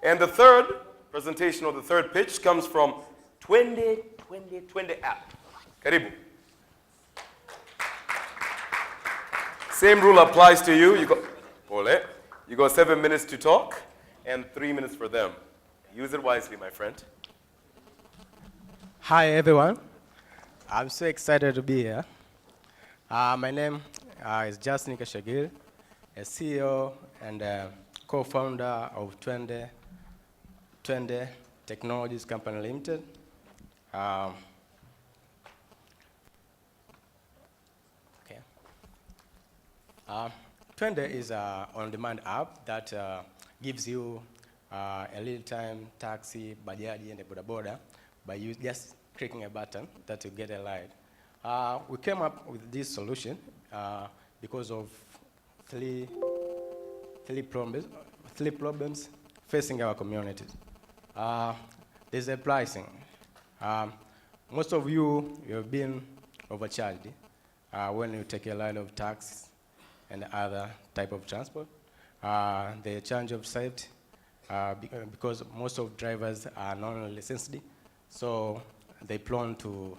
And the third presentation, or the third pitch, comes from Twende app. Karibu. Same rule applies to you. You got 7 minutes to talk and 3 minutes for them. Use it wisely, my friend. Hi, everyone. I'm so excited to be here. My name is Kashaigili, a CEO and co-founder of Twende Technologies Company Limited. Twende is an on-demand app that gives you a real-time taxi, bajaji, and a boda by you just clicking a button that you get a ride. We came up with this solution because of three problems facing our community. There's a pricing. Most of you have been overcharged when you take a ride of taxis and other type of transport. The change of safety, because most of drivers are non-licensed, so they prone to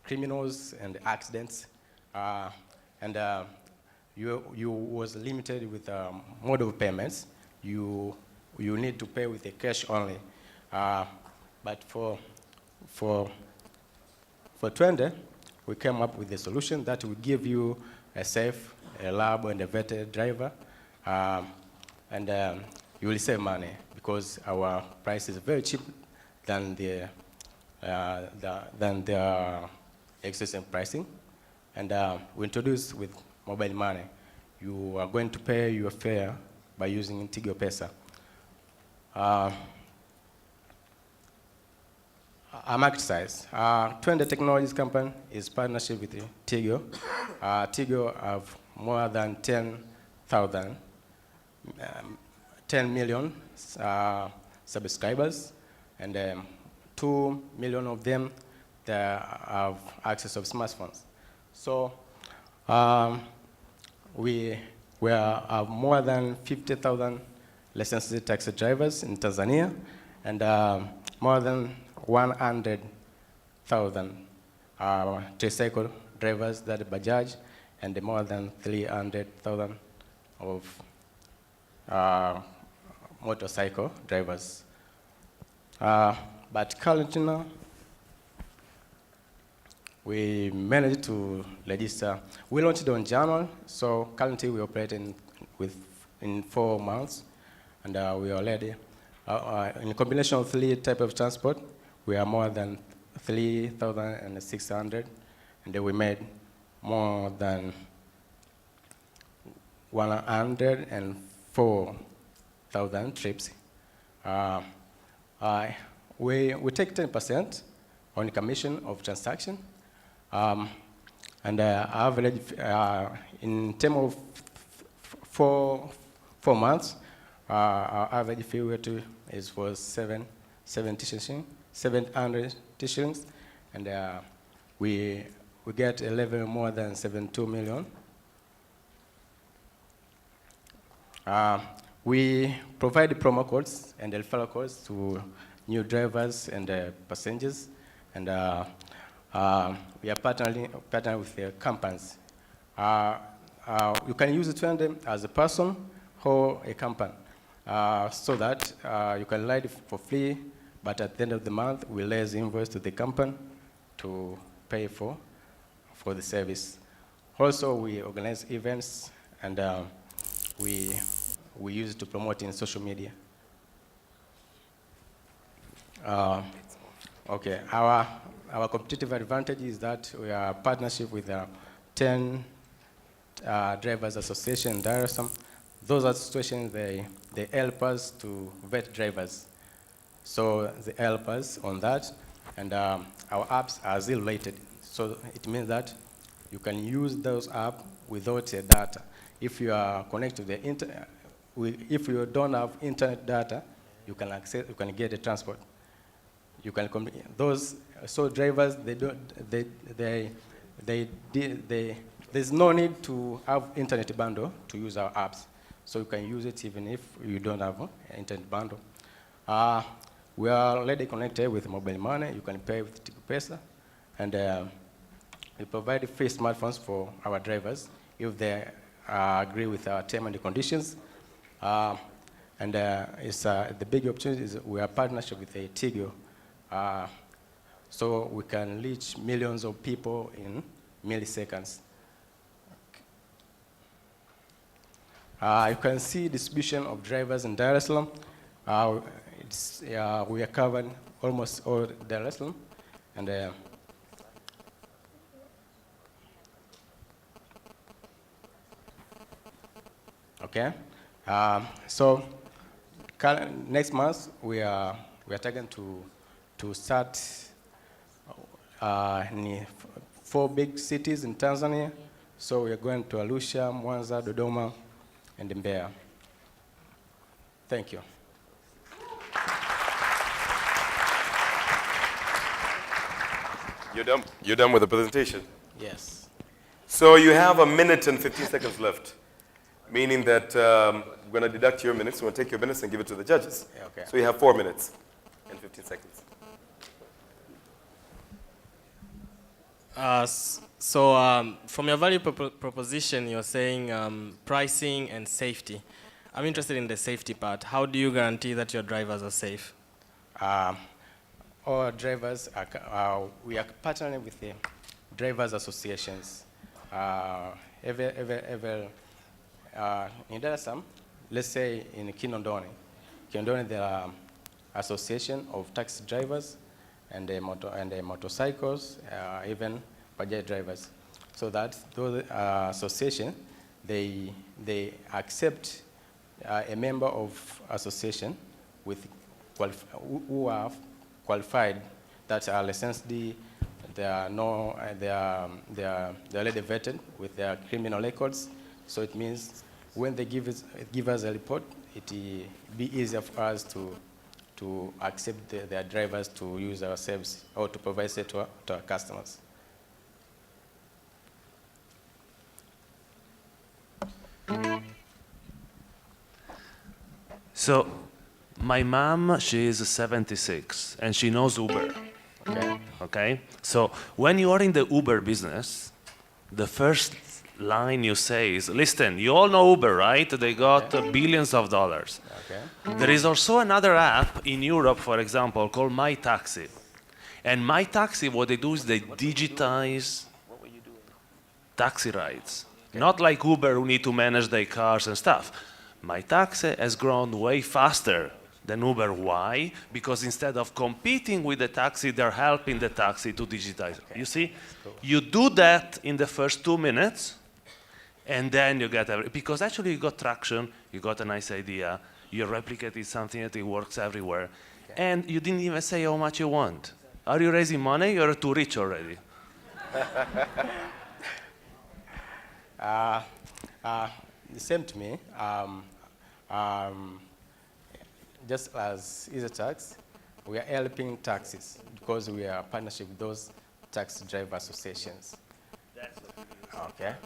criminals and accidents, and you was limited with mode of payments. You need to pay with the cash only, but for Twende, we came up with a solution that will give you a safe, a reliable, and a vetted driver, and you will save money because our price is very cheap than the existing pricing. And we introduce with mobile money. You are going to pay your fare by using Tigo Pesa. Our market size. Twende Technologies Company is partnership with Tigo. Tigo have more than 10 million subscribers, and 2 million of them have access of smartphones. So we have more than 50,000 licensed taxi drivers in Tanzania, and more than 100,000 tricycle drivers that Bajaj, and more than 300,000 of motorcycle drivers. But currently now, we managed to register. We launched on January, so currently we operate in 4 months, and we are already, in a combination of 3 types of transport, we are more than 3,600, and then we made more than 104,000 trips. We take 10% on commission of transaction, and average in terms of 4 months, our average fee rate is for 700 shillings, and we get a level more than 72 million. We provide promo codes and referral codes to new drivers and passengers, and we are partnering with the companies. You can use Twende as a person or a company, so that you can ride for free, but at the end of the month, we raise invoice to the company to pay for the service. Also, we organize events, and we use it to promote in social media. Okay, our competitive advantage is that we are partnership with 10 drivers association in Dar es Salaam. Those associations, they help us to vet drivers. So they help us on that, and our apps are zero rated. So it means that you can use those apps without data. If you are connected to the internet, if you don't have internet data, you can get a transport. You can drivers, there's no need to have internet bundle to use our apps. So you can use it even if you don't have an internet bundle. We are already connected with mobile money. You can pay with Tikupesa, and we provide free smartphones for our drivers if they agree with our terms and conditions. The big opportunity is we are partnership with Tigo, so we can reach millions of people in milliseconds. You can see distribution of drivers in Dar es Salaam. We are covering almost all Dar es Salaam, and okay. So next month we are targeting to start in 4 big cities in Tanzania. So we are going to Arusha, Mwanza, Dodoma, and Mbeya. Thank you. You're done with the presentation? Yes. So you have 1 minute and 15 seconds left, meaning that we're going to deduct your minutes. We're going to take your minutes and give it to the judges. Yeah, okay. So you have 4 minutes and 15 seconds. From your value proposition, you're saying pricing and safety. I'm interested in the safety part. How do you guarantee that your drivers are safe? All drivers, we are partnering with the drivers associations. In Dar es Salaam, let's say in Kinondoni, there are association of taxi drivers and motorcycles, even Bajaj drivers. So that those association, they accept a member of association with who are qualified, that are licensed, they are already vetted with their criminal records. So it means when they give us a report, it will be easier for us to accept their drivers to use our service or to provide it to our customers. So, my mom, she is 76, and she knows Uber. Okay. Okay? So, when you are in the Uber business, the first line you say is, listen, you all know Uber, right? They got billions of dollars. Okay. There is also another app in Europe, for example, called My Taxi. And My Taxi, what they do is they digitize taxi rides. Okay. Not like Uber, who need to manage their cars and stuff. My Taxi has grown way faster than Uber. Why? Because instead of competing with the taxi, they're helping the taxi to digitize. Okay. You see? Cool. You do that in the first 2 minutes, and then you get everything. Because actually you got traction, you got a nice idea, you replicated something that it works everywhere, okay. And you didn't even say how much you want. Are you raising money? You're too rich already. The same to me. Just as EasyTax, we are helping taxis because we are partnership with those taxi driver associations. That's okay.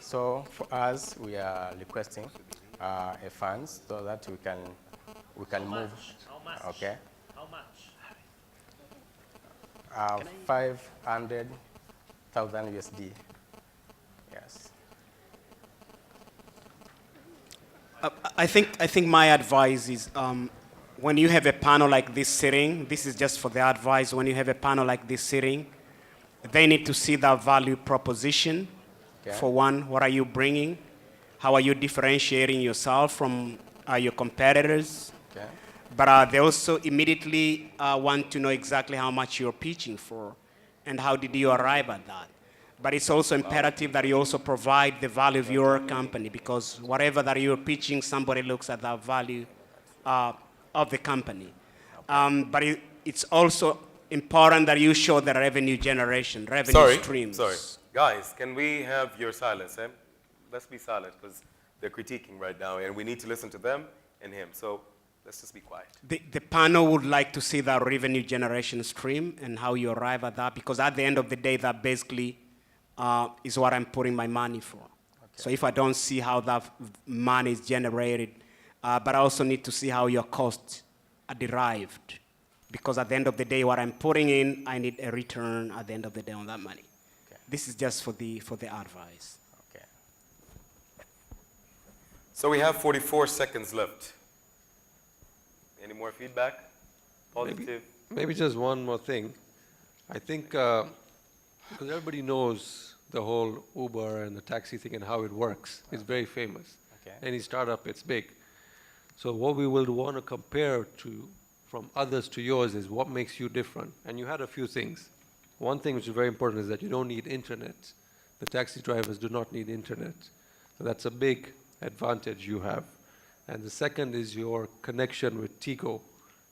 So for us, we are requesting a funds so that we can move. How much? Okay. How much? 500,000 USD. Yes. I think my advice is when you have a panel like this sitting, this is just for the advice, when you have a panel like this sitting, they need to see that value proposition. Okay. For one, what are you bringing? How are you differentiating yourself from your competitors? Okay. But they also immediately want to know exactly how much you're pitching for and how did you arrive at that. But it's also imperative that you also provide the value of your company, because whatever that you're pitching, somebody looks at that value of the company. But it's also important that you show the revenue generation, revenue streams. Sorry. Guys, can we have your silence? Eh? Let's be silent because they're critiquing right now and we need to listen to them and him. So let's just be quiet. The panel would like to see that revenue generation stream and how you arrive at that, because at the end of the day, that basically is what I'm putting my money for. Okay. So if I don't see how that money is generated, but I also need to see how your costs are derived. Because at the end of the day, what I'm putting in, I need a return at the end of the day on that money. Okay. This is just for the advice. Okay. So we have 44 seconds left. Any more feedback? Positive? Maybe just one more thing. I think because everybody knows the whole Uber and the taxi thing and how it works. It's very famous. Okay. Any startup, it's big. So what we will want to compare to from others to yours is what makes you different. And you had a few things. One thing which is very important is that you don't need internet. The taxi drivers do not need internet. So that's a big advantage you have. And the second is your connection with Tigo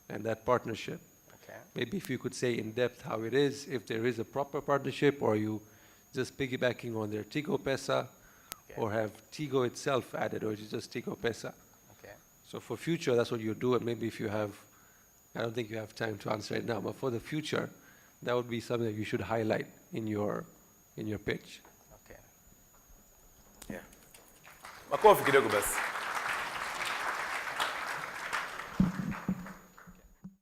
and that partnership. Okay. Maybe if you could say in depth how it is, if there is a proper partnership, or you just piggybacking on their Tigo Pesa, Okay. or have Tigo itself added, or is it just Tigo Pesa? Okay. So for future, that's what you do, and maybe if you have, I don't think you have time to answer it now, but for the future, that would be something that you should highlight in your pitch. Okay. Yeah. Makofi kidogo basi.